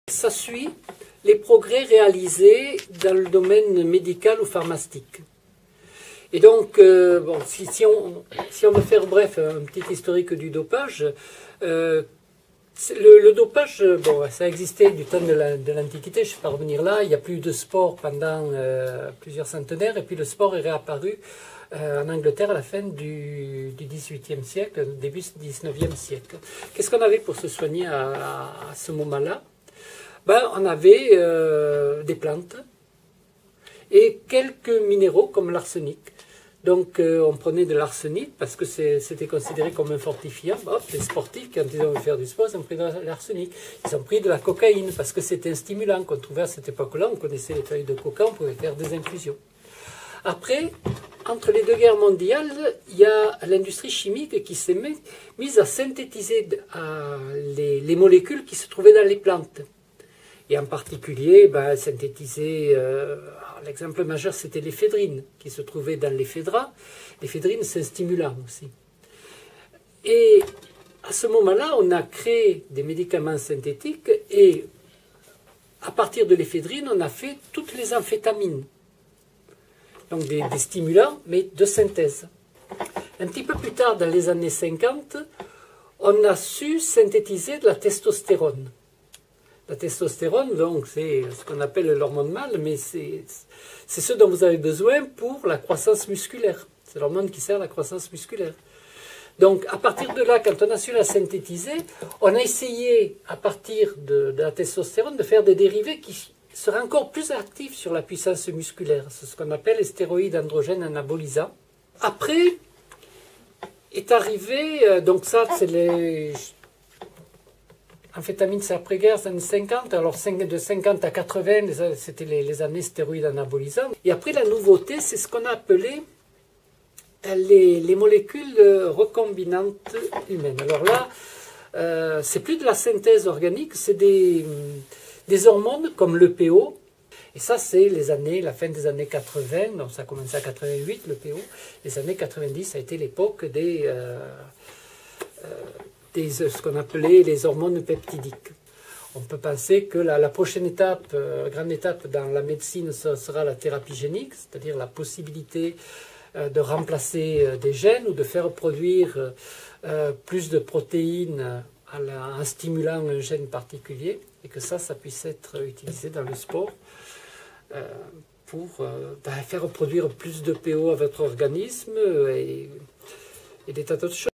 Ça suit les progrès réalisés dans le domaine médical ou pharmaceutique. Et donc, bon, si on veut faire bref, un petit historique du dopage, le dopage, bon, ça existait du temps de l'Antiquité, je ne vais pas revenir là, il n'y a plus de sport pendant plusieurs centenaires, et puis le sport est réapparu en Angleterre à la fin du XVIIIe siècle, début du XIXe siècle. Qu'est-ce qu'on avait pour se soigner à ce moment-là? Ben, on avait des plantes et quelques minéraux comme l'arsenic. Donc on prenait de l'arsenic parce que c'était considéré comme un fortifiant. Hop, les sportifs, quand ils ont voulu faire du sport, ils ont pris de l'arsenic. Ils ont pris de la cocaïne parce que c'était un stimulant qu'on trouvait à cette époque-là. On connaissait les feuilles de coca, on pouvait faire des infusions. Après, entre les deux guerres mondiales, il y a l'industrie chimique qui s'est mise à synthétiser les molécules qui se trouvaient dans les plantes. Et en particulier, synthétiser, l'exemple majeur c'était l'éphédrine, qui se trouvait dans l'éphédra. L'éphédrine c'est un stimulant aussi. Et à ce moment-là, on a créé des médicaments synthétiques et à partir de l'éphédrine, on a fait toutes les amphétamines. Donc des stimulants, mais de synthèse. Un petit peu plus tard, dans les années 50, on a su synthétiser de la testostérone. La testostérone, donc, c'est ce qu'on appelle l'hormone mâle, mais c'est ce dont vous avez besoin pour la croissance musculaire. C'est l'hormone qui sert à la croissance musculaire. Donc, à partir de là, quand on a su la synthétiser, on a essayé, à partir de la testostérone, de faire des dérivés qui seraient encore plus actifs sur la puissance musculaire. C'est ce qu'on appelle les stéroïdes androgènes anabolisants. Après, est arrivé, donc ça, c'est les... Amphétamine, c'est après-guerre, c'est les années 50. Alors, de 50 à 80, c'était les années stéroïdes anabolisants. Et après, la nouveauté, c'est ce qu'on a appelé les molécules recombinantes humaines. Alors là, c'est plus de la synthèse organique, c'est des hormones comme l'EPO. Et ça, c'est la fin des années 80. Donc, ça a commencé à 88, l'EPO. Les années 90, ça a été l'époque ce qu'on appelait les hormones peptidiques. On peut penser que la prochaine étape, grande étape dans la médecine, ce sera la thérapie génique, c'est-à-dire la possibilité de remplacer des gènes ou de faire produire plus de protéines en stimulant un gène particulier, et que ça puisse être utilisé dans le sport pour faire produire plus de PO à votre organisme et des tas d'autres choses.